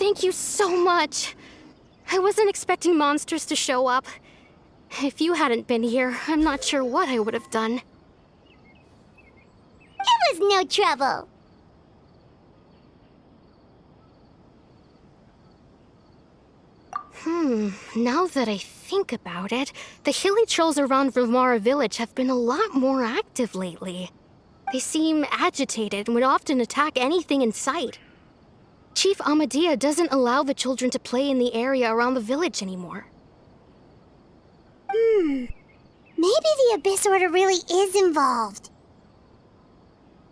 Thank you so much. I wasn't expecting monsters to show up. If you hadn't been here, I'm not sure what I would have done. It was no trouble. Now that I think about it, the hilly trolls around Vimara village have been a lot more active lately. They seem agitated and would often attack anything in sight. Chief Amadea doesn't allow the children to play in the area around the village anymore. Maybe the Abyss Order really is involved.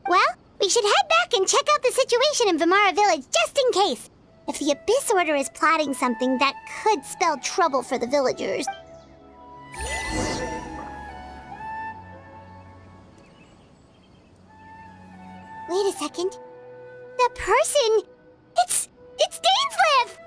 Well, we should head back and check out the situation in Vimara village just in case. If the Abyss Order is plotting something that could spell trouble for the villagers. Wait a second. That person... It's DAINSLEF!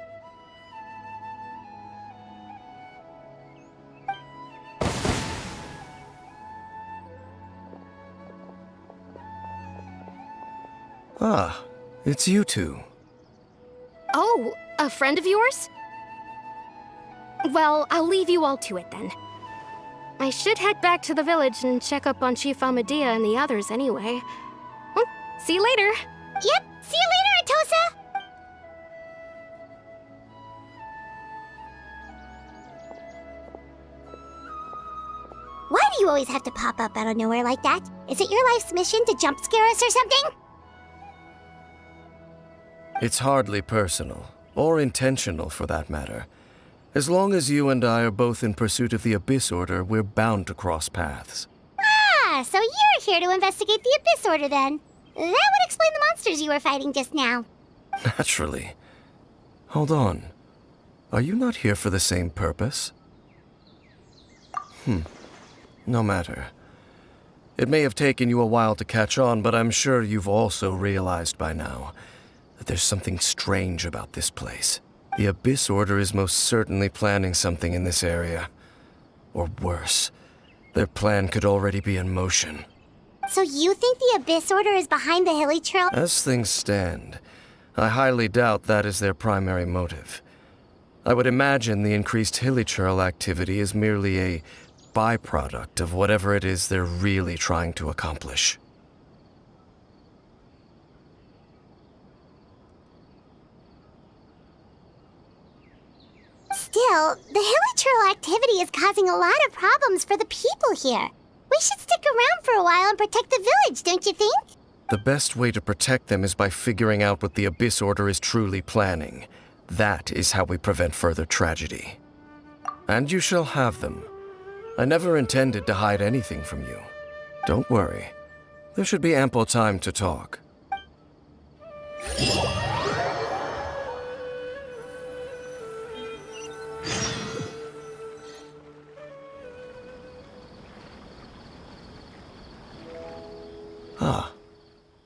Ah, it's you two. Oh, a friend of yours? Well, I'll leave you all to it then. I should head back to the village and check up on Chief Amadea and the others anyway. Well, see you later. Yep, see you later, Atosa! Why do you always have to pop up out of nowhere like that? Is it your life's mission to jump scare us or something? It's hardly personal, or intentional for that matter. As long as you and I are both in pursuit of the Abyss Order, we're bound to cross paths. Ah, so you're here to investigate the Abyss Order then. That would explain the monsters you were fighting just now. Naturally. Hold on. Are you not here for the same purpose? No matter. It may have taken you a while to catch on, but I'm sure you've also realized by now that there's something strange about this place. The Abyss Order is most certainly planning something in this area. Or worse, their plan could already be in motion. So you think the Abyss Order is behind the hilly trail? As things stand, I highly doubt that is their primary motive. I would imagine the increased hilichurl activity is merely a byproduct of whatever it is they're really trying to accomplish. Still, the hilichurl activity is causing a lot of problems for the people here. We should stick around for a while and protect the village, don't you think? The best way to protect them is by figuring out what the Abyss Order is truly planning. That is how we prevent further tragedy. And you shall have them. I never intended to hide anything from you. Don't worry. There should be ample time to talk.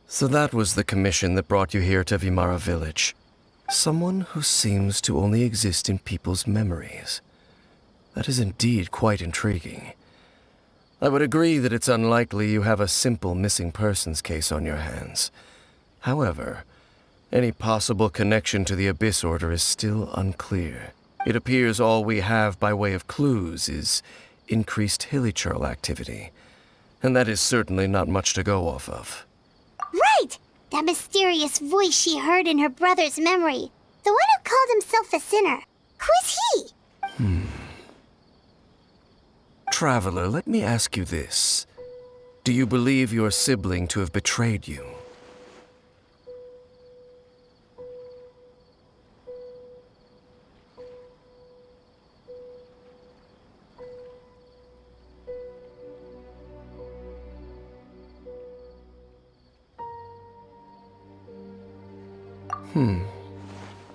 So that was the commission that brought you here to Vimara village. Someone who seems to only exist in people's memories. That is indeed quite intriguing. I would agree that it's unlikely you have a simple missing persons case on your hands. However, any possible connection to the Abyss Order is still unclear. It appears all we have by way of clues is increased hilichurl activity, and that is certainly not much to go off of. Right! That mysterious voice she heard in her brother's memory. The one who called himself a sinner. Who is he? Traveler, let me ask you this. Do you believe your sibling to have betrayed you?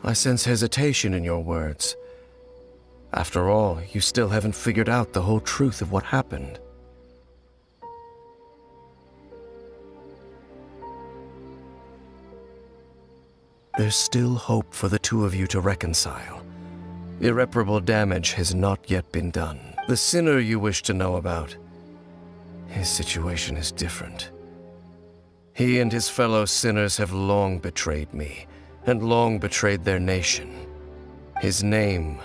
I sense hesitation in your words. After all, you still haven't figured out the whole truth of what happened. There's still hope for the two of you to reconcile. Irreparable damage has not yet been done. The sinner you wish to know about, his situation is different. He and his fellow sinners have long betrayed me, and long betrayed their nation. His name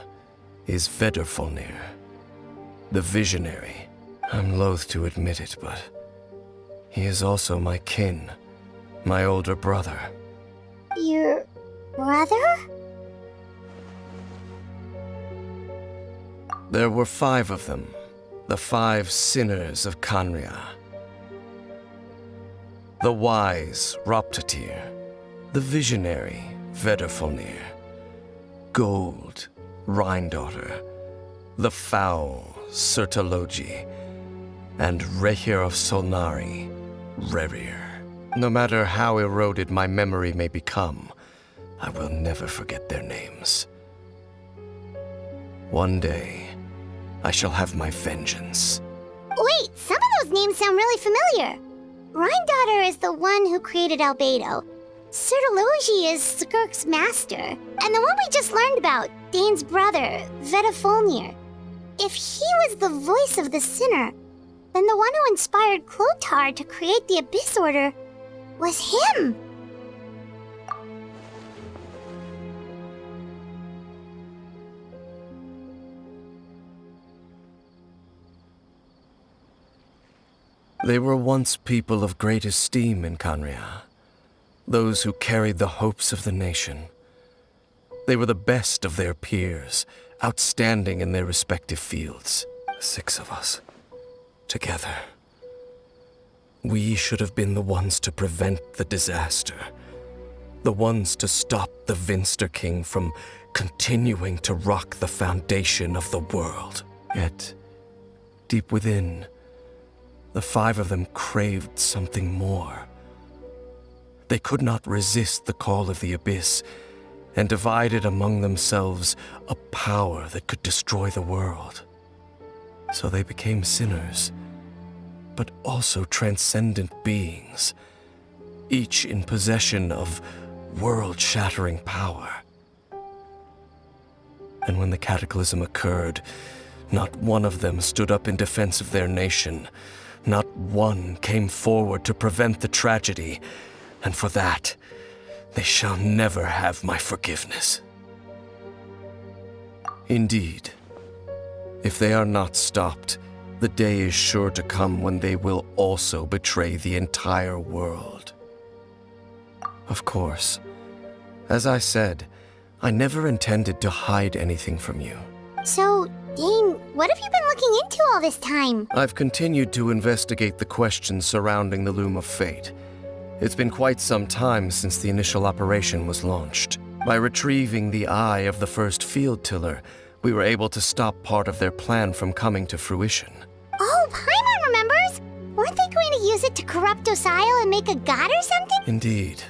is Vedrfolnir, the Visionary. I'm loath to admit it, but he is also my kin, my older brother. Your brother? There were 5 of them, the 5 sinners of Khaenri'ah. The wise Roptatyr, the visionary Vedrfolnir, Gold Rhine-daughter, the foul Sertologi, and Rehir of Solnari, Rerir. No matter how eroded my memory may become, I will never forget their names. One day, I shall have my vengeance. Wait, some of those names sound really familiar. Rhine-daughter is the one who created Albedo. Sertologi is Skirk's master. And the one we just learned about, Dane's brother, Vedrfolnir. If he was the voice of the sinner, then the one who inspired Clothar to create the Abyss Order was him. They were once people of great esteem in Khaenri'ah, those who carried the hopes of the nation. They were the best of their peers, outstanding in their respective fields. 6 of us, together. We should have been the ones to prevent the disaster, the ones to stop the Vinster King from continuing to rock the foundation of the world. Yet, deep within, the 5 of them craved something more. They could not resist the call of the Abyss, and divided among themselves a power that could destroy the world. So they became sinners, but also transcendent beings, each in possession of world-shattering power. And when the cataclysm occurred, not one of them stood up in defense of their nation. Not one came forward to prevent the tragedy, and for that, they shall never have my forgiveness. Indeed, if they are not stopped, the day is sure to come when they will also betray the entire world. Of course, as I said, I never intended to hide anything from you. So, Dane, what have you been looking into all this time? I've continued to investigate the questions surrounding the Loom of Fate. It's been quite some time since the initial operation was launched. By retrieving the eye of the first field tiller, we were able to stop part of their plan from coming to fruition. Oh, Paimon remembers! Weren't they going to use it to corrupt Docile and make a god or something? Indeed.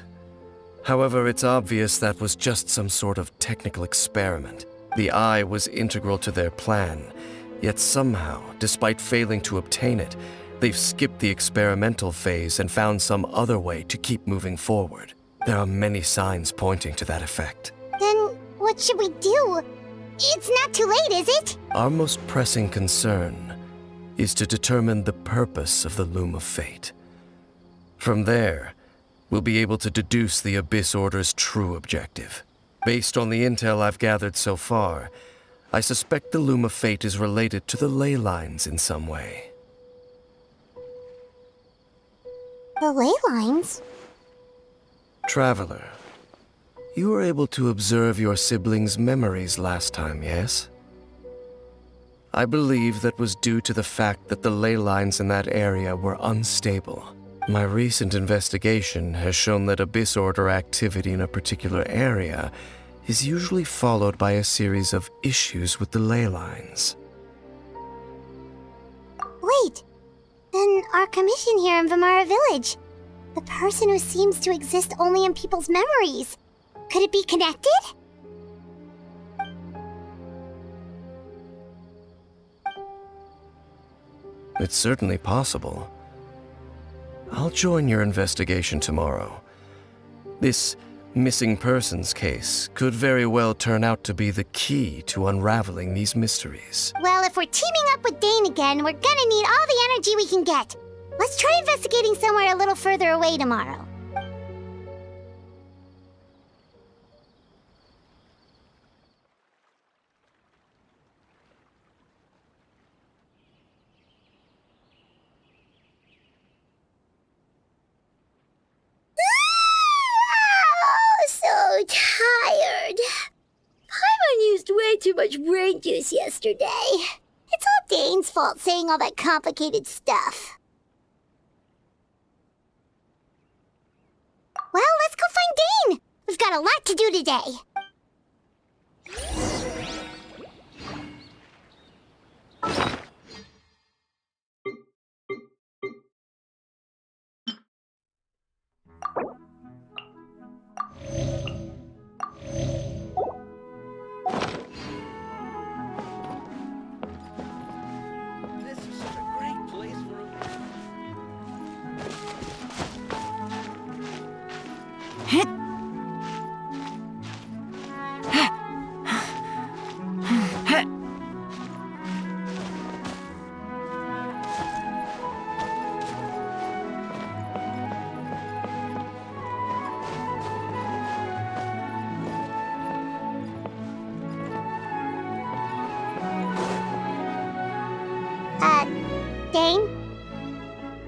However, it's obvious that was just some sort of technical experiment. The eye was integral to their plan, yet somehow, despite failing to obtain it, they've skipped the experimental phase and found some other way to keep moving forward. There are many signs pointing to that effect. Then, what should we do? It's not too late, is it? Our most pressing concern is to determine the purpose of the Loom of Fate. From there, we'll be able to deduce the Abyss Order's true objective. Based on the intel I've gathered so far, I suspect the Loom of Fate is related to the ley lines in some way. The ley lines? Traveler, you were able to observe your siblings' memories last time, yes? I believe that was due to the fact that the ley lines in that area were unstable. My recent investigation has shown that Abyss Order activity in a particular area is usually followed by a series of issues with the ley lines. Wait, then our commission here in Vimara Village, the person who seems to exist only in people's memories, could it be connected? It's certainly possible. I'll join your investigation tomorrow. This missing persons case could very well turn out to be the key to unraveling these mysteries. Well, if we're teaming up with Dane again, we're gonna need all the energy we can get. Let's try investigating somewhere a little further away tomorrow. way too much brain juice yesterday. It's all Dane's fault saying all that complicated stuff. Well, let's go find Dane! We've got a lot to do today. This is such a great place for a... Dane?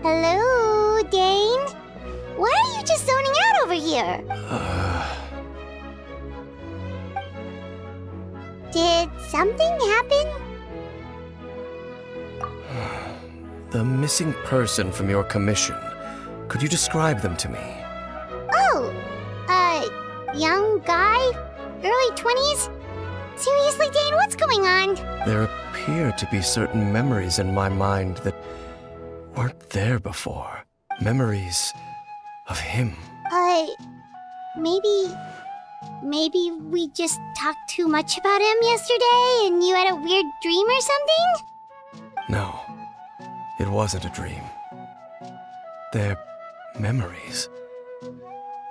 Hello, Dane? Why are you just zoning out over here? Did something happen? The missing person from your commission. Could you describe them to me? Oh, young guy? Early 20s? Seriously, Dane, what's going on? There appear to be certain memories in my mind that weren't there before. Memories of him. Maybe we just talked too much about him yesterday and you had a weird dream or something? No, it wasn't a dream. They're memories.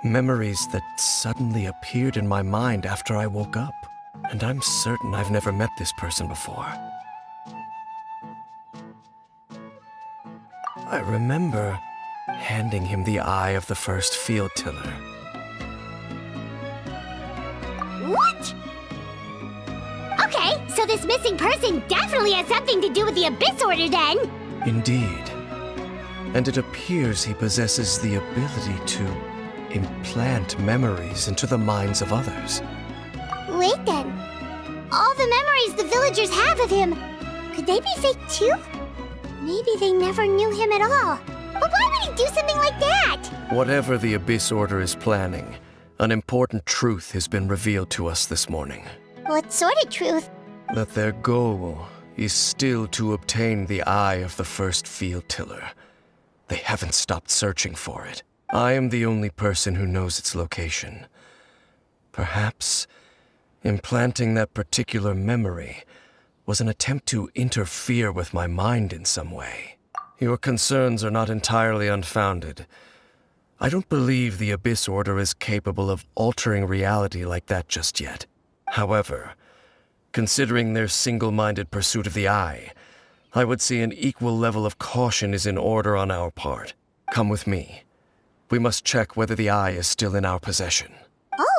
Memories that suddenly appeared in my mind after I woke up. And I'm certain I've never met this person before. I remember handing him the eye of the first field tiller. What? Okay, so this missing person definitely has something to do with the Abyss Order then. Indeed. And it appears he possesses the ability to implant memories into the minds of others. Wait then. All the memories the villagers have of him, could they be fake too? Maybe they never knew him at all. But why would he do something like that? Whatever the Abyss Order is planning, an important truth has been revealed to us this morning. What sort of truth? That their goal is still to obtain the eye of the first field tiller. They haven't stopped searching for it. I am the only person who knows its location. Perhaps implanting that particular memory was an attempt to interfere with my mind in some way. Your concerns are not entirely unfounded. I don't believe the Abyss Order is capable of altering reality like that just yet. However, considering their single-minded pursuit of the eye, I would say an equal level of caution is in order on our part. Come with me. We must check whether the eye is still in our possession.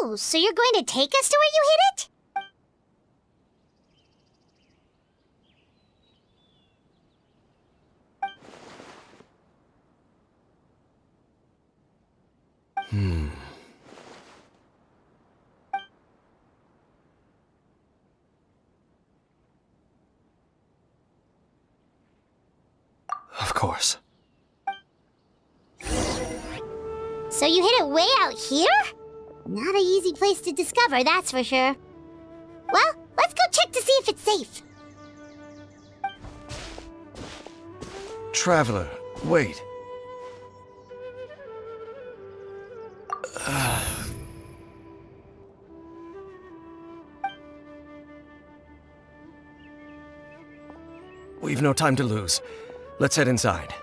Oh, so you're going to take us to where you hid it? Of course. So you hid it way out here? Not an easy place to discover, that's for sure. Well, let's go check to see if it's safe. Traveler, wait. We've no time to lose. Let's head inside.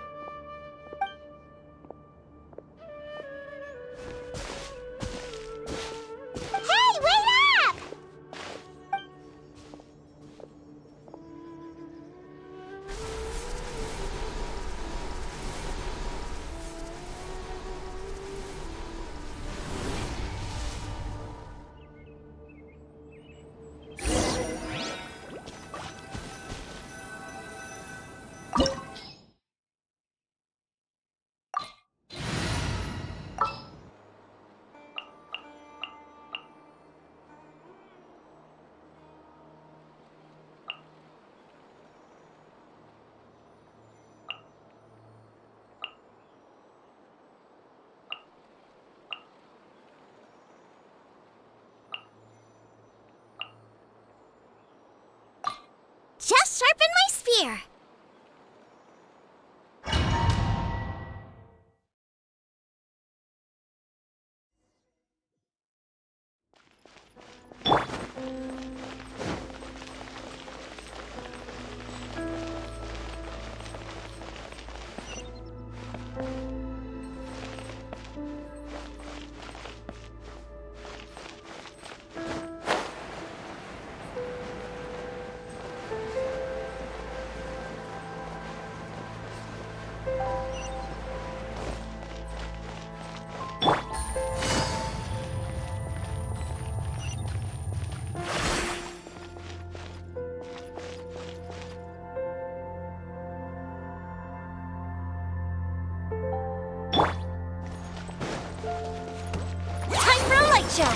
Hey, wait up! Time for a light show!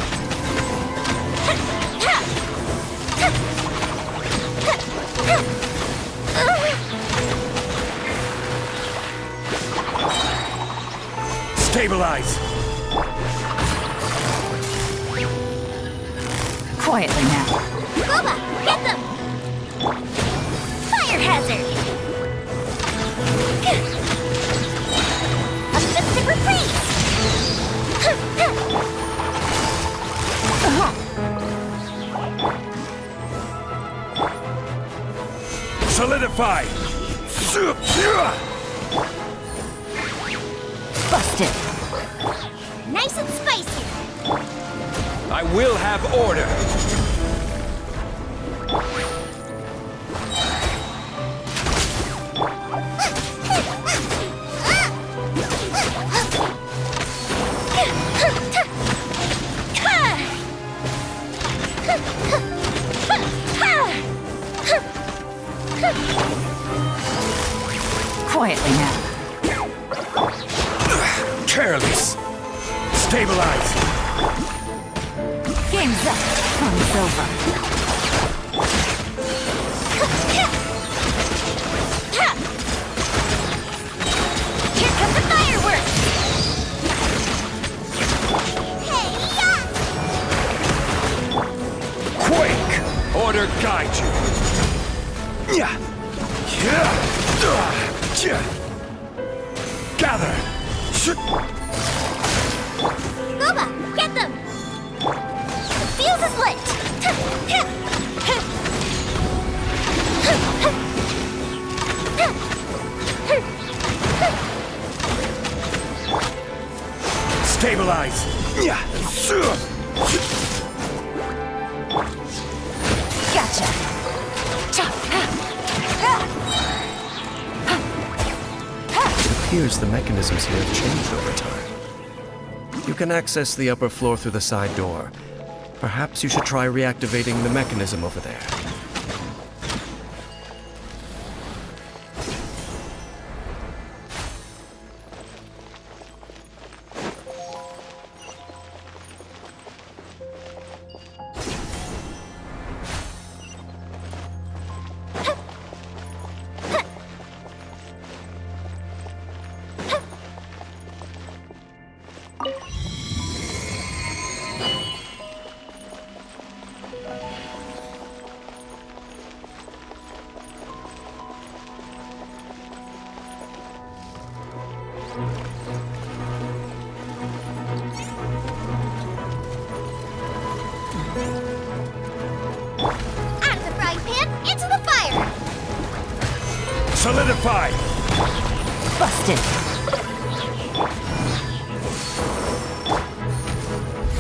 Stabilize! Quietly now. Boba, get them! Fire hazard! A mystic reprise! Solidify! Busted. Nice and spicy! I will have order! Quietly now. Careless! Stabilize! Game's up. Fun's over. Here come the fireworks! Hey-ya! Quake! Order guide you! Yeah. Gather! Boba, get them! The fuse is lit! Stabilize! Gotcha. It appears the mechanisms here have changed over time. You can access the upper floor through the side door. Perhaps you should try reactivating the mechanism over there. Out of the frying pan, into the fire! Solidify! Busted.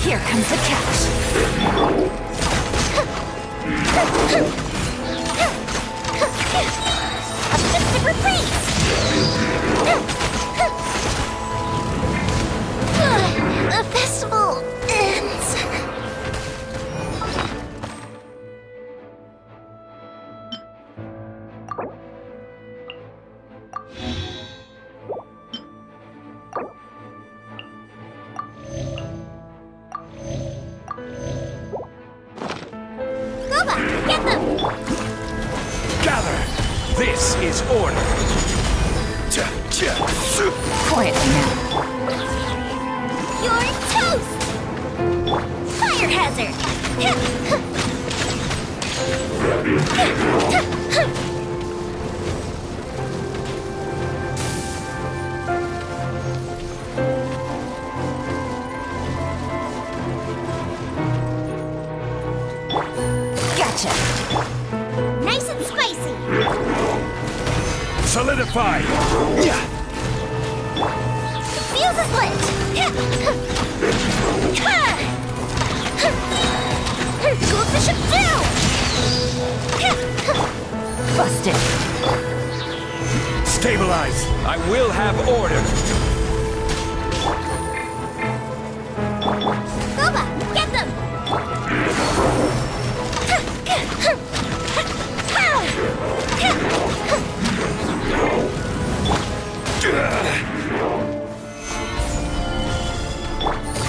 Here comes the catch. A mystic reprise! The festival ends. Boba, get them! Gather! This is order! Quietly now. You're toast! Fire hazard! Gotcha. Nice and spicy. Solidify! Fuse is lit. Goes the ship down. Busted. Stabilize! I will have order! Boba, get them.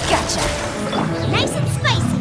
Gotcha. Nice and spicy.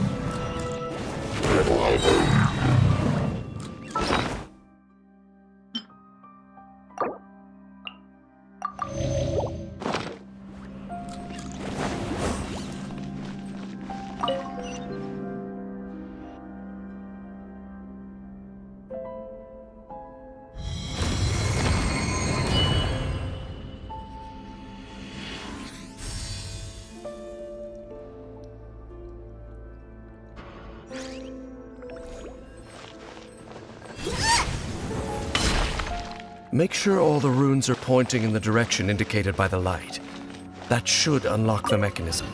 Make sure all the runes are pointing in the direction indicated by the light. That should unlock the mechanism.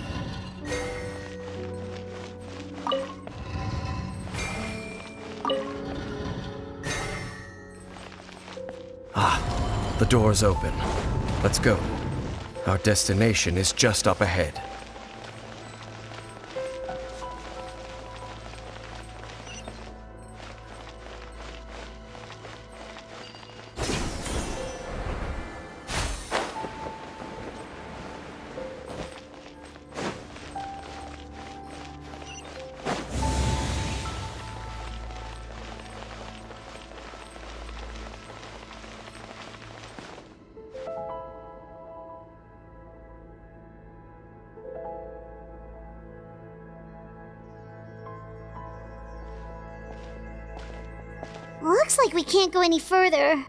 Ah, the door's open. Let's go. Our destination is just up ahead. Looks like we can't go any further.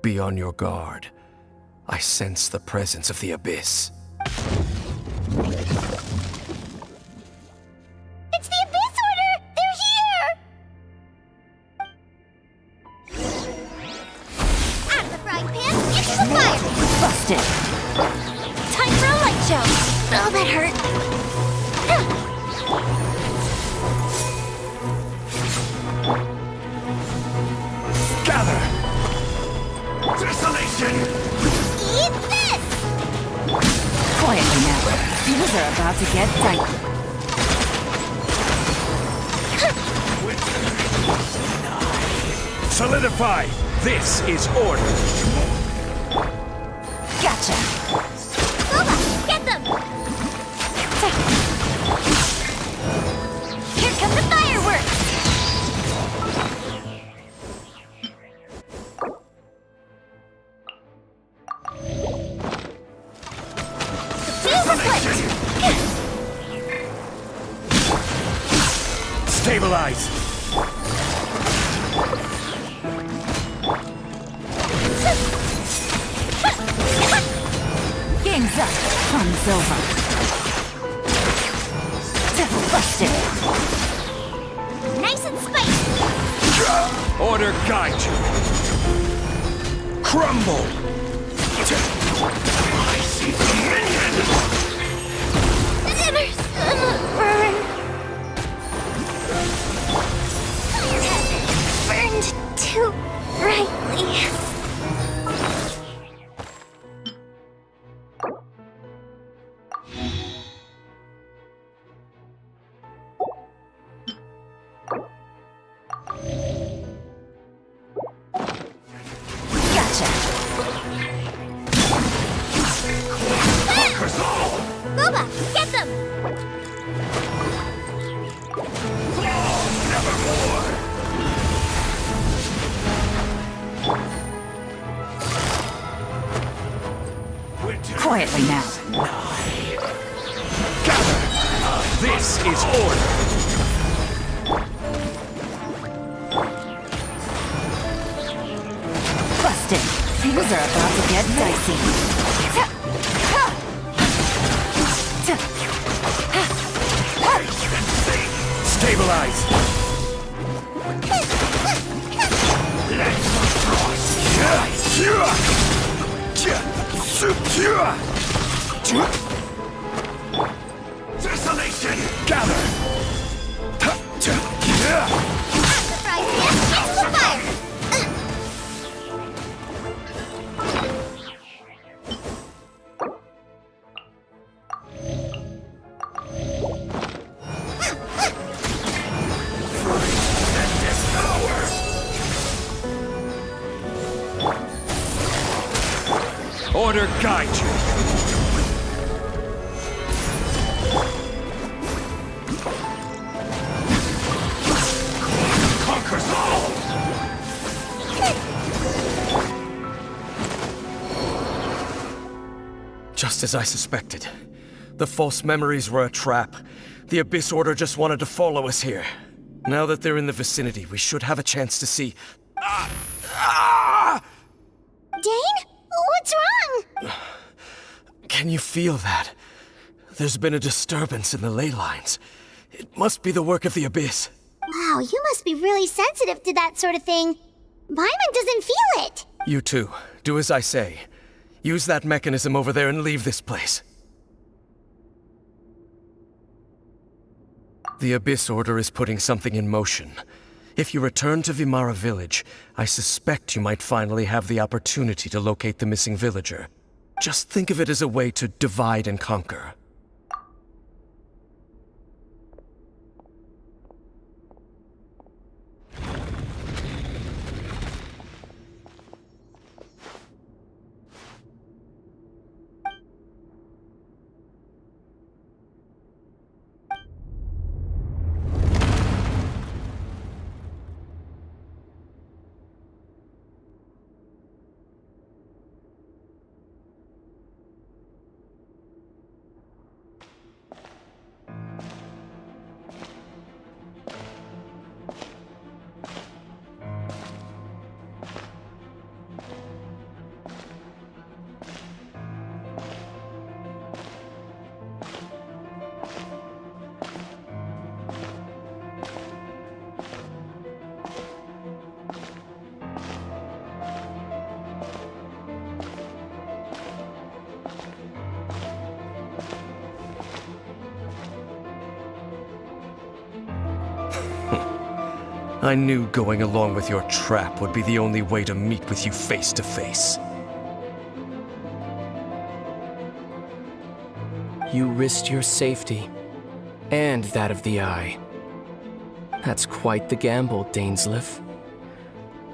Be on your guard. I sense the presence of the abyss. It's the Abyss Order! They're here! Out of the frying pan, into the fire! Busted. Time for a light show! Oh, that hurt. Gather! Desolation! Eat this! Quietly now. Things are about to get dicey. Solidify! This is order! Gotcha. Boba, get them! Here come the fireworks! The fuse is lit! Stabilize! Game's up. Fun's over. Busted. Nice and spicy! Order guide you! Crumble! I see the minion! Sinners! Burn! Burned too brightly. Gotcha. Boba, get them! Quietly now. Gather! This is order! Busted. Things are about to get dicey. Neutralize! Desolation! Gather! Surprise, yes, excellent fire! Order guide you! Conquers all! Just as I suspected. The false memories were a trap. The Abyss Order just wanted to follow us here. Now that they're in the vicinity, we should have a chance to see... Dane? What's wrong? Can you feel that? There's been a disturbance in the ley lines. It must be the work of the Abyss. Wow, you must be really sensitive to that sort of thing. Paimon doesn't feel it. You too. Do as I say. Use that mechanism over there and leave this place. The Abyss Order is putting something in motion. If you return to Vimara Village, I suspect you might finally have the opportunity to locate the missing villager. Just think of it as a way to divide and conquer. I knew going along with your trap would be the only way to meet with you face to face. You risked your safety, and that of the Eye. That's quite the gamble, DAINSLEF.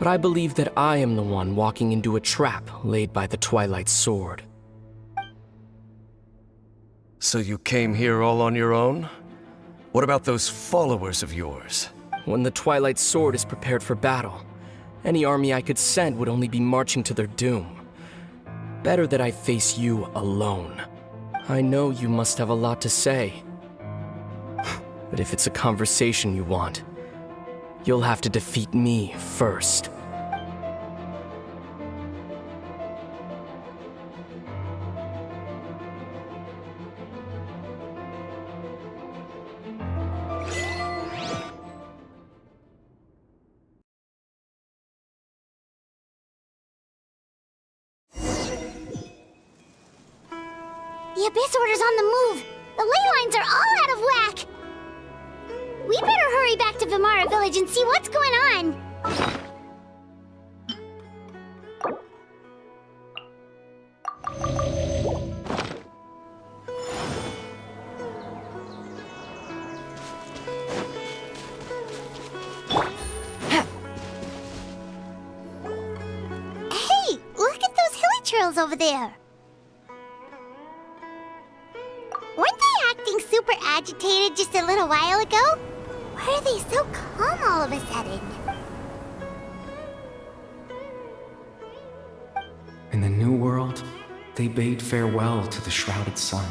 But I believe that I am the one walking into a trap laid by the Twilight Sword. So you came here all on your own? What about those followers of yours? When the Twilight Sword is prepared for battle, any army I could send would only be marching to their doom. Better that I face you alone. I know you must have a lot to say. But if it's a conversation you want, you'll have to defeat me first. The Abyss Order's on the move. The ley lines are all out of whack. We better hurry back to Vimara Village and see what's going on. Hey, look at those hilly trails over there. Weren't they acting super agitated just a little while ago? Why are they so calm all of a sudden? In the New World, they bade farewell to the shrouded sun.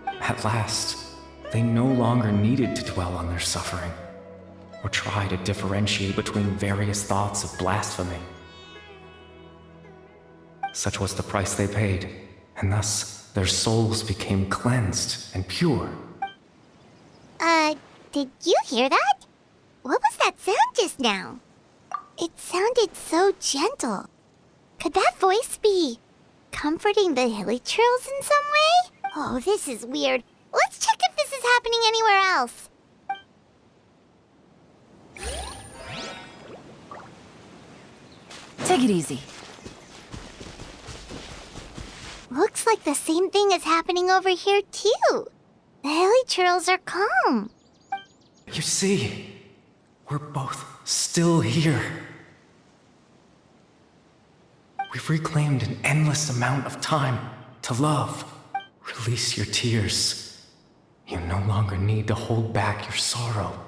At last, they no longer needed to dwell on their suffering, or try to differentiate between various thoughts of blasphemy. Such was the price they paid, and thus their souls became cleansed and pure. Did you hear that? What was that sound just now? It sounded so gentle. Could that voice be comforting the hilly churls in some way? Oh, this is weird. Let's check if this is happening anywhere else. Take it easy. Looks like the same thing is happening over here, too. The hilly churls are calm. You see, we're both still here. We've reclaimed an endless amount of time to love. Release your tears. You no longer need to hold back your sorrow.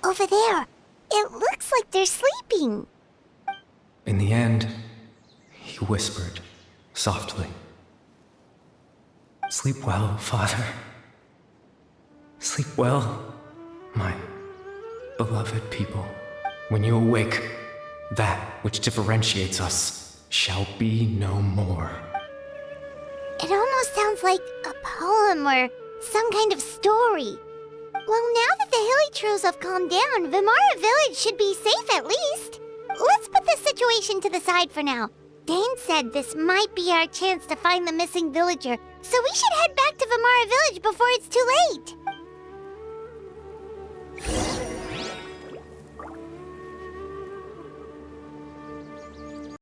Over there. It looks like they're sleeping. In the end, he whispered softly. Sleep well, Father. Sleep well, my beloved people. When you awake, that which differentiates us shall be no more. It almost sounds like a poem or some kind of story. Well, now that the hilly churls have calmed down, Vimara Village should be safe at least. Let's put this situation to the side for now. Dane said this might be our chance to find the missing villager, so we should head back to Vimara Village before it's too late.